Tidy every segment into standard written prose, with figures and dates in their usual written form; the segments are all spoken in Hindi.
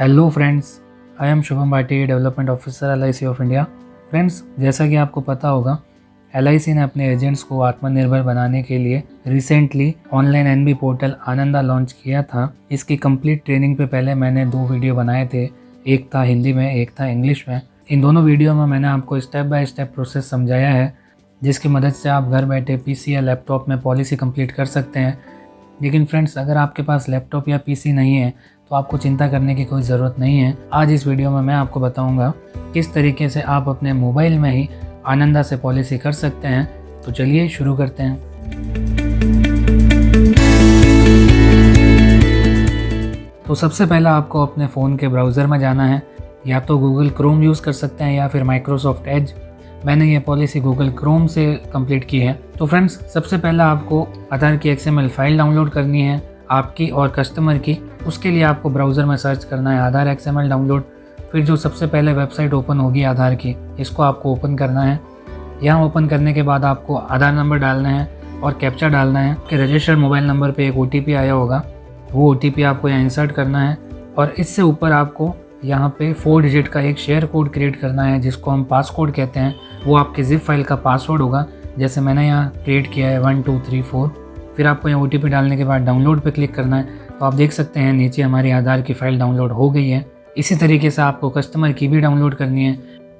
Hello friends, I am Shubham Bhati, development officer LIC of India. Friends, जैसा कि आपको पता होगा, LIC ने अपने एजेंट्स को आत्मनिर्भर बनाने के लिए recently online NB portal Ananda launch किया था। इसकी कंप्लीट ट्रेनिंग पे पहले मैंने 2 वीडियो बनाए थे, एक था हिंदी में, एक था इंग्लिश में। इन दोनों वीडियो में मैंने आपको स्टेप बाय स्टेप प्रोसेस समझाया है, जिसकी मदद से आप घर बैठे PC या लैपटॉप में पॉलिसी कंप्लीट कर सकते हैं। लेकिन फ्रेंड्स, अगर आपके पास लैपटॉप या PC नहीं है तो आपको चिंता करने की कोई ज़रूरत नहीं है। आज इस वीडियो में मैं आपको बताऊंगा किस तरीके से आप अपने मोबाइल में ही आनंदा से पॉलिसी कर सकते हैं। तो चलिए शुरू करते हैं। तो सबसे पहला आपको अपने फ़ोन के ब्राउज़र में जाना है। या तो गूगल क्रोम यूज़ कर सकते हैं या फिर माइक्रोसॉफ्ट एज। मैंने ये पॉलिसी गूगल क्रोम से कंप्लीट की है। तो फ्रेंड्स, सबसे पहला आपको आधार की XML फाइल डाउनलोड करनी है, आपकी और कस्टमर की। उसके लिए आपको ब्राउज़र में सर्च करना है आधार XML डाउनलोड। फिर जो सबसे पहले वेबसाइट ओपन होगी आधार की, इसको आपको ओपन करना है। यहाँ ओपन करने के बाद आपको आधार नंबर डालना है और कैप्चा डालना है कि रजिस्टर्ड मोबाइल नंबर पे एक OTP आया होगा, वो OTP आपको यहाँ इंसर्ट करना है। और इससे ऊपर आपको यहाँ पे 4 डिजिट का एक शेयर कोड क्रिएट करना है, जिसको हम पासकोड कहते हैं। वो आपके जिप फाइल का पासवर्ड होगा, जैसे मैंने यहाँ क्रिएट किया है 1 2 3 4। फिर आपको यहाँ OTP डालने के बाद डाउनलोड पे क्लिक करना है। तो आप देख सकते हैं नीचे हमारी आधार की फ़ाइल डाउनलोड हो गई है। इसी तरीके से आपको कस्टमर की भी डाउनलोड करनी है।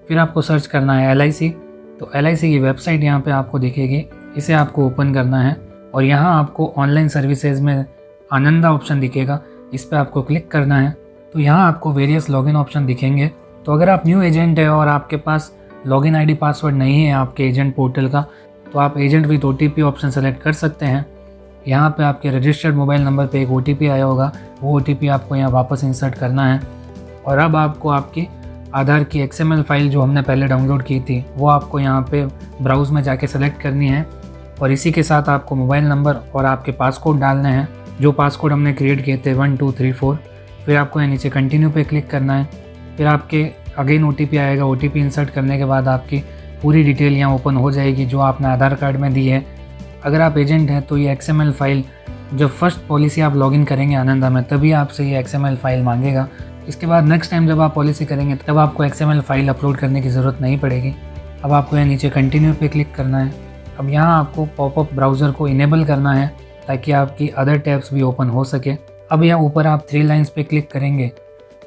फिर आपको सर्च करना है LIC। तो LIC की वेबसाइट यहाँ पे आपको दिखेगी, इसे आपको ओपन करना है और यहाँ आपको ऑनलाइन सर्विसेज में आनंदा ऑप्शन दिखेगा, इस पर आपको क्लिक करना है। तो यहाँ आपको वेरियस लॉगिन ऑप्शन दिखेंगे। तो अगर आप न्यू एजेंट है और आपके पास लॉगिन ID पासवर्ड नहीं है आपके एजेंट पोर्टल का, तो आप agent with OTP option select कर सकते हैं। यहाँ पे आपके रजिस्टर्ड मोबाइल नंबर पे एक OTP आया होगा, वो OTP आपको यहाँ वापस इंसर्ट करना है। और अब आपको आपकी आधार की XML फाइल जो हमने पहले डाउनलोड की थी, वो आपको यहाँ पे ब्राउज़ में जाके सेलेक्ट करनी है। और इसी के साथ आपको मोबाइल नंबर और आपके पासकोड डालने हैं, जो पासकोड हमने क्रिएट किए थे 1 2 3 4। फिर आपको यहाँ नीचे कंटिन्यू पे क्लिक करना है। फिर आपके अगेन OTP आएगा। OTP इंसर्ट करने के बाद आपकी पूरी डिटेल यहाँ ओपन हो जाएगी जो आपने आधार कार्ड में दी है। अगर आप एजेंट हैं तो ये XML फाइल, जब फर्स्ट पॉलिसी आप लॉगिन करेंगे आनंदा में, तभी आपसे ये XML फाइल मांगेगा। इसके बाद नेक्स्ट टाइम जब आप पॉलिसी करेंगे तब आपको XML फाइल अपलोड करने की ज़रूरत नहीं पड़ेगी। अब आपको यहाँ नीचे कंटिन्यू पे क्लिक करना है। अब यहाँ आपको पॉपअप ब्राउज़र को इनेबल करना है ताकि आपकी अदर टैब्स भी ओपन हो सके। अब यहाँ ऊपर आप 3 लाइन्स पे क्लिक करेंगे,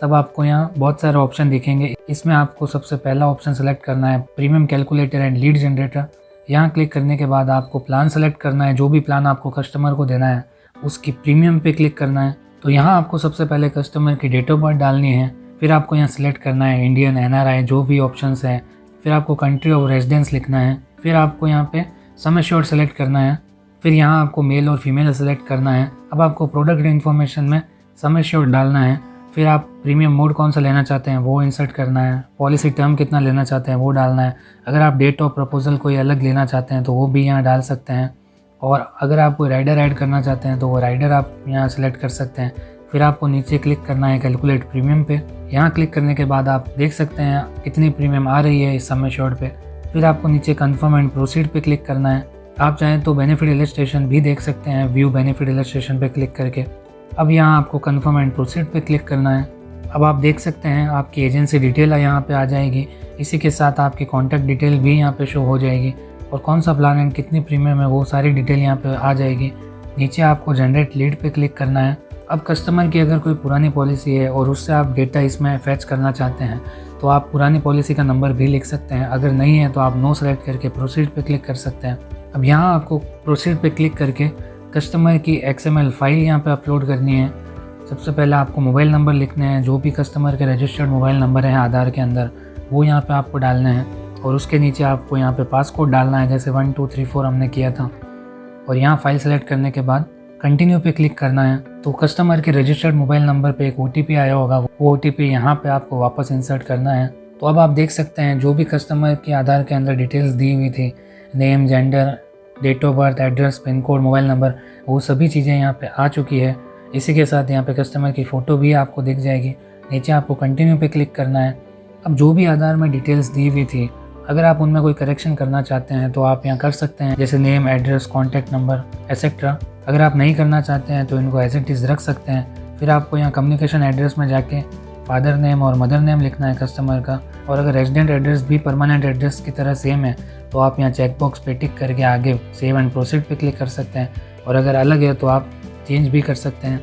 तब आपको यहाँ बहुत सारे ऑप्शन दिखेंगे। इसमें आपको सबसे पहला ऑप्शन सेलेक्ट करना है premium calculator and lead generator. यहाँ क्लिक करने के बाद आपको प्लान सेलेक्ट करना है, जो भी प्लान आपको कस्टमर को देना है उसकी प्रीमियम पे क्लिक करना है। तो यहाँ आपको सबसे पहले कस्टमर की डेट ऑफ बर्थ डालनी है। फिर आपको यहाँ सिलेक्ट करना है इंडियन, NRI, जो भी ऑप्शंस हैं। फिर आपको कंट्री ऑफ रेजिडेंस लिखना है। फिर आपको यहाँ पे सम एश्योर्ड सेलेक्ट करना है। फिर यहाँ आपको मेल और फीमेल सेलेक्ट करना है। अब आपको प्रोडक्ट इन्फॉर्मेशन में सम एश्योर्ड डालना है। फिर आप प्रीमियम मोड कौन सा लेना चाहते हैं वो इंसर्ट करना है। पॉलिसी टर्म कितना लेना चाहते हैं वो डालना है। अगर आप डेट ऑफ प्रपोजल कोई अलग लेना चाहते हैं तो वो भी यहाँ डाल सकते हैं। और अगर आप कोई राइडर ऐड करना चाहते हैं तो वो राइडर आप यहाँ सेलेक्ट कर सकते हैं। फिर आपको नीचे क्लिक करना है कैलकुलेट प्रीमियम पे। यहाँ क्लिक करने के बाद आप देख सकते हैं कितनी प्रीमियम आ रही है इस सम एश्योर्ड पे। फिर आपको नीचे कन्फर्म एंड प्रोसीड पे क्लिक करना है। आप चाहें तो बेनिफिट इलस्ट्रेशन भी देख सकते हैं व्यू बेनिफिट इलस्ट्रेशन पे क्लिक करके। अब यहाँ आपको कन्फर्म एंड प्रोसीड पे क्लिक करना है। अब आप देख सकते हैं आपकी एजेंसी डिटेल यहाँ पे आ जाएगी। इसी के साथ आपकी कॉन्टैक्ट डिटेल भी यहाँ पे शो हो जाएगी और कौन सा प्लान एंड कितनी प्रीमियम है वो सारी डिटेल यहाँ पे आ जाएगी। नीचे आपको जनरेट लीड पे क्लिक करना है। अब कस्टमर की अगर कोई पुरानी पॉलिसी है और उससे आप डेटा इसमें फैच करना चाहते हैं तो आप पुरानी पॉलिसी का नंबर भी लिख सकते हैं। अगर नहीं है तो आप नो सेलेक्ट करके प्रोसीड पे क्लिक कर सकते हैं। अब यहाँ आपको प्रोसीड पे क्लिक करके कस्टमर की XML फाइल यहाँ पे अपलोड करनी है। सबसे पहले आपको मोबाइल नंबर लिखने हैं, जो भी कस्टमर के रजिस्टर्ड मोबाइल नंबर हैं आधार के अंदर, वो यहाँ पे आपको डालने हैं। और उसके नीचे आपको यहाँ पे पासकोड डालना है, जैसे 1 2 3 4 हमने किया था। और यहाँ फाइल सेलेक्ट करने के बाद कंटिन्यू पे क्लिक करना है। तो कस्टमर के रजिस्टर्ड मोबाइल नंबर पे एक OTP आया होगा, वो OTP यहाँ पे आपको वापस इंसर्ट करना है। तो अब आप देख सकते हैं जो भी कस्टमर की आधार के अंदर डिटेल्स दी हुई थी, name, gender, date of birth, address, pin code, mobile number, वो सभी चीज़ें यहाँ पे आ चुकी है। इसी के साथ यहाँ पे कस्टमर की फ़ोटो भी आपको दिख जाएगी। नीचे आपको कंटिन्यू पे क्लिक करना है। अब जो भी आधार में डिटेल्स दी हुई थी, अगर आप उनमें कोई करेक्शन करना चाहते हैं तो आप यहाँ कर सकते हैं, जैसे name, address, contact number etcetera. अगर आप नहीं करना चाहते हैं तो इनको एज इट इज़ रख सकते हैं। फिर आपको यहाँ कम्युनिकेशन एड्रेस में जाके फादर नेम और मदर नेम लिखना है कस्टमर का। और अगर रेजिडेंट एड्रेस भी परमानेंट एड्रेस की तरह सेम है तो आप यहाँ चेक बॉक्स पे टिक करके आगे सेव एंड प्रोसीड पे क्लिक कर सकते हैं, और अगर अलग है तो आप चेंज भी कर सकते हैं।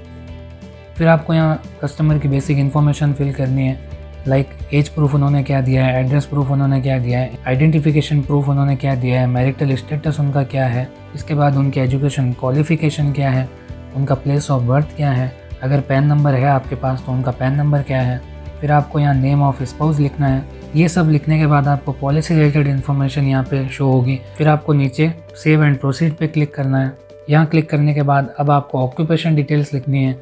फिर आपको यहाँ कस्टमर की बेसिक इन्फॉर्मेशन फिल करनी है, लाइक एज प्रूफ उन्होंने क्या दिया है, एड्रेस प्रूफ उन्होंने क्या दिया है, आइडेंटिफिकेशन प्रूफ उन्होंने क्या दिया है, मैरिटल स्टेटस उनका क्या है, इसके बाद उनकी एजुकेशन क्वालिफिकेशन क्या है, उनका प्लेस ऑफ बर्थ क्या है, अगर पैन नंबर है आपके पास तो उनका पैन नंबर क्या है। फिर आपको यहाँ नेम ऑफ स्पाउस लिखना है। ये सब लिखने के बाद आपको पॉलिसी रिलेटेड इन्फॉर्मेशन यहाँ पे शो होगी। फिर आपको नीचे सेव एंड प्रोसीड पे क्लिक करना है। यहाँ क्लिक करने के बाद अब आपको ऑक्यूपेशन डिटेल्स लिखनी है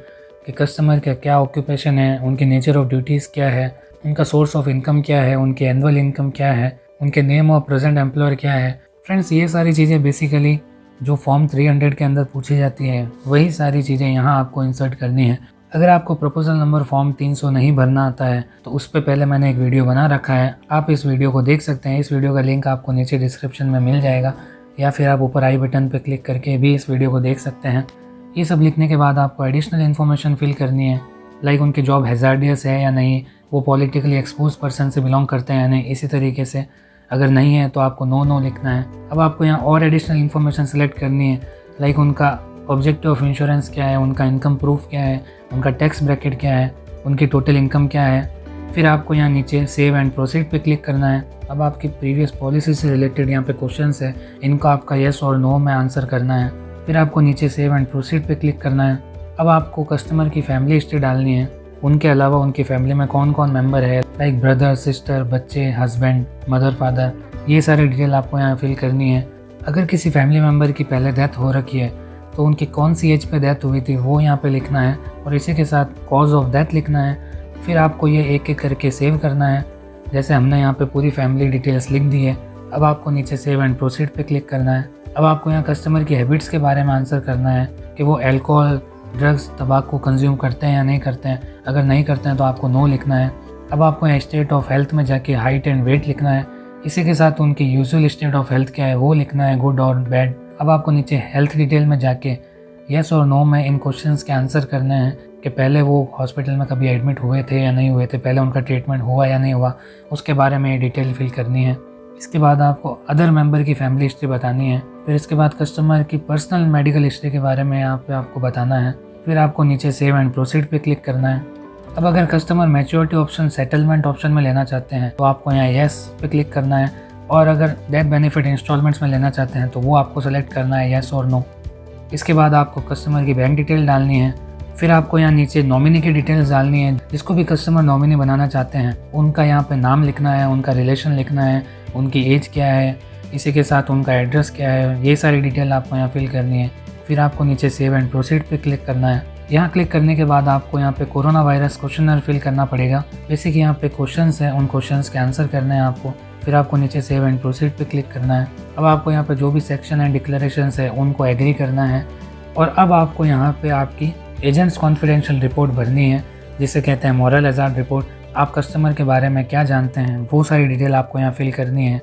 कि कस्टमर का क्या ऑक्यूपेशन है, उनकी नेचर ऑफ ड्यूटीज़ क्या है, उनका सोर्स ऑफ इनकम क्या है, उनकी एनुअल इनकम क्या है, उनके नेम ऑफ प्रेजेंट एम्प्लॉयर क्या है। फ्रेंड्स, ये सारी चीज़ें बेसिकली जो फॉर्म 300 के अंदर पूछी जाती है वही सारी चीज़ें यहाँ आपको इंसर्ट करनी है। अगर आपको प्रपोजल नंबर फॉर्म 300 नहीं भरना आता है तो उस पर पहले मैंने एक वीडियो बना रखा है, आप इस वीडियो को देख सकते हैं। इस वीडियो का लिंक आपको नीचे डिस्क्रिप्शन में मिल जाएगा, या फिर आप ऊपर आई बटन पर क्लिक करके भी इस वीडियो को देख सकते हैं। ये सब लिखने के बाद आपको एडिशनल इन्फॉर्मेशन फिल करनी है, लाइक उनकी जॉब हैज़ार्डियस है या नहीं, वो पॉलिटिकली एक्सपोज पर्सन से बिलोंग करते हैं या नहीं। इसी तरीके से अगर नहीं है तो आपको नो लिखना है। अब आपको यहाँ और एडिशनल इन्फॉर्मेशन सेलेक्ट करनी है, लाइक उनका ऑब्जेक्टिव ऑफ इंश्योरेंस क्या है, उनका इनकम प्रूफ क्या है, उनका टैक्स ब्रैकेट क्या है, उनकी टोटल इनकम क्या है। फिर आपको यहाँ नीचे सेव एंड प्रोसीड पे क्लिक करना है। अब आपकी प्रीवियस पॉलिसी से रिलेटेड यहाँ पे क्वेश्चंस है, इनको आपका येस और नो में आंसर करना है। फिर आपको नीचे सेव एंड प्रोसीड पे क्लिक करना है। अब आपको कस्टमर की फैमिली हिस्ट्री डालनी है, उनके अलावा उनकी फैमिली में कौन कौन मेंबर है, लाइक ब्रदर, सिस्टर, बच्चे, हस्बैंड, मदर, फादर, ये सारी डिटेल आपको यहाँ फिल करनी है। अगर किसी फैमिली मेम्बर की पहले डेथ हो रखी है तो उनकी कौन सी एज पे डेथ हुई थी वो यहाँ पे लिखना है, और इसी के साथ कॉज ऑफ डेथ लिखना है। फिर आपको ये एक एक करके सेव करना है, जैसे हमने यहाँ पे पूरी फैमिली डिटेल्स लिख दी है। अब आपको नीचे सेव एंड प्रोसीड पे क्लिक करना है। अब आपको यहाँ कस्टमर की हैबिट्स के बारे में आंसर करना है कि वो अल्कोहल, ड्रग्स, तंबाकू कंज्यूम करते हैं या नहीं करते हैं। अगर नहीं करते हैं तो आपको नो लिखना है। अब आपको यहाँ स्टेट ऑफ हेल्थ में जाके हाइट एंड वेट लिखना है, इसी के साथ उनकी यूजुअल स्टेट ऑफ हेल्थ क्या है वो लिखना है, गुड और बैड। अब आपको नीचे हेल्थ डिटेल में जाके येस और नो में इन क्वेश्चंस के आंसर करने हैं कि पहले वो हॉस्पिटल में कभी एडमिट हुए थे या नहीं हुए थे, पहले उनका ट्रीटमेंट हुआ या नहीं हुआ, उसके बारे में ये डिटेल फिल करनी है। इसके बाद आपको अदर मेंबर की फैमिली हिस्ट्री बतानी है। फिर इसके बाद कस्टमर की पर्सनल मेडिकल हिस्ट्री के बारे में यहाँ पे आपको बताना है। फिर आपको नीचे सेव एंड प्रोसीड पे क्लिक करना है। अब अगर customer maturity option settlement option में लेना चाहते हैं तो आपको यहाँ येस पे क्लिक करना है, और अगर डेथ बेनिफिट इंस्टॉलमेंट्स में लेना चाहते हैं तो वो आपको सेलेक्ट करना है येस और नो। इसके बाद आपको कस्टमर की बैंक डिटेल डालनी है। फिर आपको यहाँ नीचे नॉमिनी की डिटेल्स डालनी है, जिसको भी कस्टमर नॉमिनी बनाना चाहते हैं उनका यहाँ पे नाम लिखना है, उनका रिलेशन लिखना है, उनकी एज क्या है, इसी के साथ उनका एड्रेस क्या है, ये सारी डिटेल आपको यहाँ फिल करनी है। फिर आपको नीचे सेव एंड प्रोसीड पे क्लिक करना है। यहाँ क्लिक करने के बाद आपको यहाँ पे कोरोना वायरस क्वेश्चनर फिल करना पड़ेगा। बेसिक यहाँ पे क्वेश्चंस हैं, उन क्वेश्चंस के आंसर करने हैं आपको। फिर आपको नीचे सेव एंड प्रोसीड पे क्लिक करना है। अब आपको यहाँ पे जो भी सेक्शन है, डिक्लेरेशंस है, उनको एग्री करना है। और अब आपको यहाँ पे आपकी एजेंट्स कॉन्फिडेंशियल रिपोर्ट भरनी है, जिसे कहते हैं मॉरल हज़ार्ड रिपोर्ट। आप कस्टमर के बारे में क्या जानते हैं वो सारी डिटेल आपको यहाँ फिल करनी है,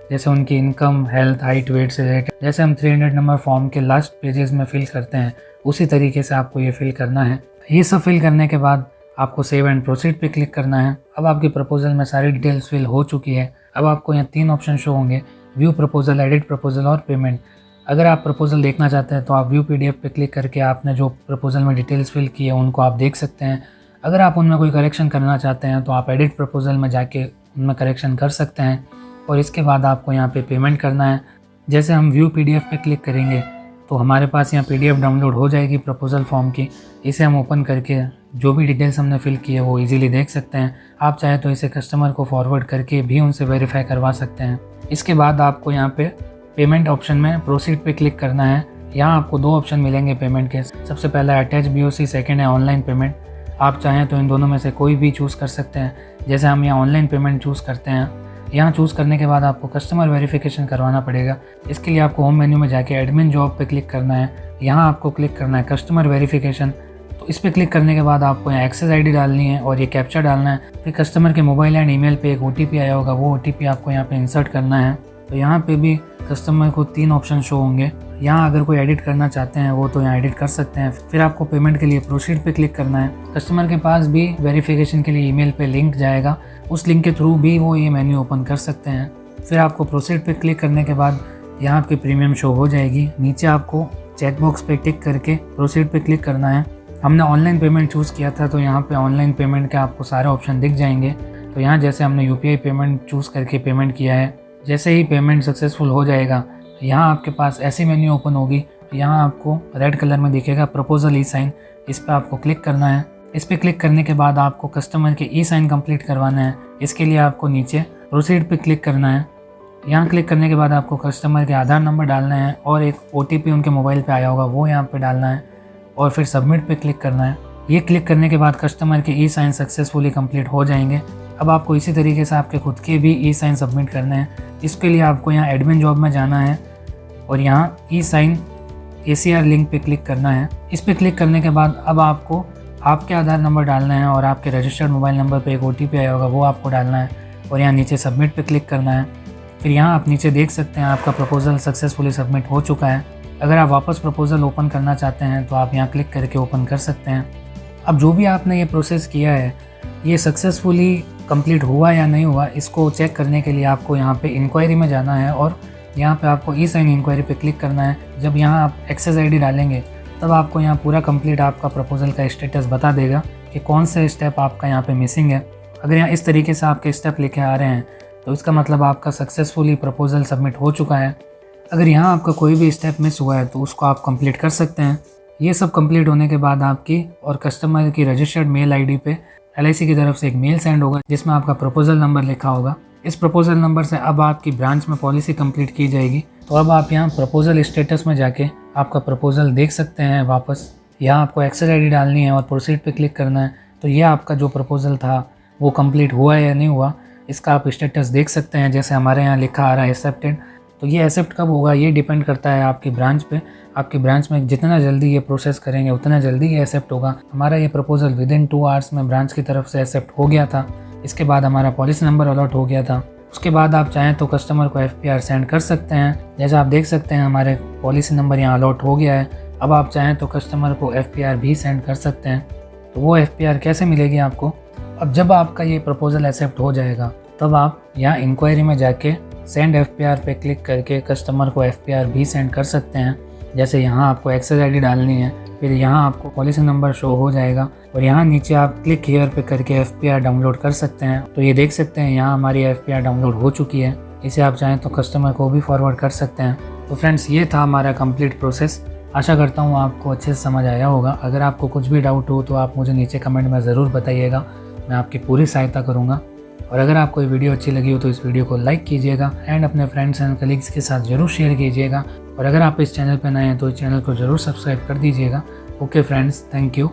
जैसे उनकी इनकम, हेल्थ, हाइट, वेट से रिलेटेड, जैसे हम 300 नंबर फॉर्म के लास्ट पेजेस में फिल करते हैं उसी तरीके से आपको ये फिल करना है। ये सब फिल करने के बाद आपको सेव एंड प्रोसीड पे क्लिक करना है। अब आपकी प्रपोजल में सारी डिटेल्स फिल हो चुकी है। अब आपको यहाँ 3 ऑप्शन शो होंगे, व्यू प्रपोजल, एडिट प्रपोजल और पेमेंट। अगर आप प्रपोजल देखना चाहते हैं तो आप व्यू PDF पे क्लिक करके आपने जो प्रपोजल में डिटेल्स फिल की है उनको आप देख सकते हैं। अगर आप उनमें कोई करेक्शन करना चाहते हैं तो आप एडिट प्रपोजल में जाके उनमें करेक्शन कर सकते हैं। और इसके बाद आपको यहाँ पे पेमेंट करना है। जैसे हम व्यू PDF पे क्लिक करेंगे तो हमारे पास यहाँ PDF डाउनलोड हो जाएगी प्रपोजल फॉर्म की। इसे हम ओपन करके जो भी डिटेल्स हमने फिल की है वो इजीली देख सकते हैं। आप चाहे तो इसे कस्टमर को फॉरवर्ड करके भी उनसे वेरीफाई करवा सकते हैं। इसके बाद आपको यहाँ पे पेमेंट ऑप्शन में प्रोसीड पे क्लिक करना है। यहाँ आपको 2 ऑप्शन मिलेंगे पेमेंट के। सबसे पहला है अटैच BOC, सेकेंड है ऑनलाइन पेमेंट। आप चाहें तो इन दोनों में से कोई भी चूज़ कर सकते हैं। जैसे हम यहाँ ऑनलाइन पेमेंट चूज़ करते हैं। यहाँ चूज़ करने के बाद आपको कस्टमर वेरिफिकेशन करवाना पड़ेगा। इसके लिए आपको होम मेन्यू में जाके एडमिन जॉब पे क्लिक करना है। यहाँ आपको क्लिक करना है कस्टमर वेरिफिकेशन। तो इस पर क्लिक करने के बाद आपको यहाँ एक्सेस ID डालनी है और ये कैप्चा डालना है। फिर कस्टमर के मोबाइल एंड ईमेल पे एक OTP आया होगा, वो OTP आपको यहाँ पे इंसर्ट करना है। तो यहाँ पे भी कस्टमर को 3 ऑप्शन शो होंगे। यहाँ अगर कोई एडिट करना चाहते हैं वो तो यहाँ एडिट कर सकते हैं। फिर आपको पेमेंट के लिए प्रोसीड पे क्लिक करना है। कस्टमर के पास भी वेरिफिकेशन के लिए ईमेल पे लिंक जाएगा, उस लिंक के थ्रू भी वो ये मेन्यू ओपन कर सकते हैं। फिर आपको प्रोसीड पे क्लिक करने के बाद यहाँ आपकी प्रीमियम शो हो जाएगी। नीचे आपको चेकबॉक्स पे टिक करके प्रोसीड पे क्लिक करना है। हमने ऑनलाइन पेमेंट चूज़ किया था तो यहाँ पे ऑनलाइन पेमेंट के आपको सारे ऑप्शन दिख जाएंगे। तो यहाँ जैसे हमने यूपीआई पेमेंट चूज़ करके पेमेंट किया है, जैसे ही पेमेंट सक्सेसफुल हो जाएगा यहाँ आपके पास ऐसी मेन्यू ओपन होगी। यहाँ आपको रेड कलर में दिखेगा प्रपोजल ई साइन, इस पर आपको क्लिक करना है। इस पर क्लिक करने के बाद आपको कस्टमर के ई साइन कंप्लीट करवाना है। इसके लिए आपको नीचे प्रोसीड पे क्लिक करना है। यहाँ क्लिक करने के बाद आपको कस्टमर के आधार नंबर डालना है और एक OTP उनके मोबाइल पे आया होगा वो यहाँ पे डालना है और फिर सबमिट पे क्लिक करना है। ये क्लिक करने के बाद कस्टमर के ई साइन सक्सेसफुली कंप्लीट हो जाएंगे। अब आपको इसी तरीके से आपके खुद के भी ई साइन सबमिट करने हैं। इसके लिए आपको यहाँ एडमिन जॉब में जाना है और यहाँ ई साइन ACR लिंक पे क्लिक करना है। इस पे क्लिक करने के बाद अब आपको आपके आधार नंबर डालना है और आपके रजिस्टर्ड मोबाइल नंबर पे एक OTP आया होगा वो आपको डालना है और यहाँ नीचे सबमिट पे क्लिक करना है। फिर यहाँ आप नीचे देख सकते हैं आपका प्रपोजल सक्सेसफुली सबमिट हो चुका है। अगर आप वापस प्रपोजल ओपन करना चाहते हैं तो आप यहाँ क्लिक करके ओपन कर सकते हैं। अब जो भी आपने ये प्रोसेस किया है ये सक्सेसफुली कंप्लीट हुआ या नहीं हुआ, इसको चेक करने के लिए आपको यहाँ पे इंक्वायरी में जाना है और यहाँ पे आपको ई साइन इंक्वायरी पे क्लिक करना है। जब यहाँ आप एक्सेस ID डालेंगे तब आपको यहाँ पूरा कंप्लीट आपका प्रपोजल का स्टेटस बता देगा कि कौन से स्टेप आपका यहाँ पे मिसिंग है। अगर यहाँ इस तरीके से आपके स्टेप लिखे आ रहे हैं तो इसका मतलब आपका सक्सेसफुली प्रपोजल सबमिट हो चुका है। अगर यहाँ आपका कोई भी स्टेप मिस हुआ है तो उसको आप कंप्लीट कर सकते हैं। ये सब कंप्लीट होने के बाद आपकी और कस्टमर की रजिस्टर्ड मेल ID पे LIC की तरफ से एक मेल सेंड होगा जिसमें आपका प्रपोजल नंबर लिखा होगा। इस प्रपोजल नंबर से अब आपकी ब्रांच में पॉलिसी कंप्लीट की जाएगी। तो अब आप यहाँ प्रपोजल स्टेटस में जाके आपका प्रपोजल देख सकते हैं। वापस यहाँ आपको एक्सेस ID डालनी है और प्रोसीड पे क्लिक करना है। तो ये आपका जो प्रपोजल था वो कंप्लीट हुआ है या नहीं हुआ इसका आप स्टेटस देख सकते हैं। जैसे हमारे यहाँ लिखा आ रहा है एक्सेप्टेड, तो ये एक्सेप्ट कब होगा ये डिपेंड करता है आपकी ब्रांच पे। आपकी ब्रांच में जितना जल्दी ये प्रोसेस करेंगे उतना जल्दी ये एक्सेप्ट होगा। हमारा ये प्रपोजल विदिन 2 आवर्स में ब्रांच की तरफ से एक्सेप्ट हो गया था। इसके बाद हमारा पॉलिसी नंबर अलॉट हो गया था। उसके बाद आप चाहें तो कस्टमर को FPR सेंड कर सकते हैं। जैसे आप देख सकते हैं हमारे पॉलिसी नंबर यहाँ अलॉट हो गया है। अब आप चाहें तो कस्टमर को FPR भी सेंड कर सकते हैं। तो वो FPR कैसे मिलेगी आपको, अब जब आपका ये प्रपोजल एक्सेप्ट हो जाएगा तब आप यहाँ इंक्वायरी में जाके सेंड FPR पे क्लिक करके कस्टमर को FPR भी सेंड कर सकते हैं। जैसे यहाँ आपको एक्सेस ID डालनी है, फिर यहाँ आपको पॉलिसी नंबर शो हो जाएगा और यहाँ नीचे आप क्लिक हियर पे करके FPR डाउनलोड कर सकते हैं। तो ये देख सकते हैं यहाँ हमारी FPR डाउनलोड हो चुकी है। इसे आप चाहें तो कस्टमर को भी फॉरवर्ड कर सकते हैं। तो फ्रेंड्स ये था हमारा कंप्लीट प्रोसेस। आशा करता हूँ आपको अच्छे से समझ आया होगा। अगर आपको कुछ भी डाउट हो तो आप मुझे नीचे कमेंट में ज़रूर बताइएगा, मैं आपकी पूरी सहायता करूँगा। और अगर आपको ये वीडियो अच्छी लगी हो तो इस वीडियो को लाइक कीजिएगा एंड अपने फ्रेंड्स एंड कलीग्स के साथ ज़रूर शेयर कीजिएगा। और अगर आप इस चैनल पर नए हैं तो इस चैनल को ज़रूर सब्सक्राइब कर दीजिएगा। Okay friends, thank you.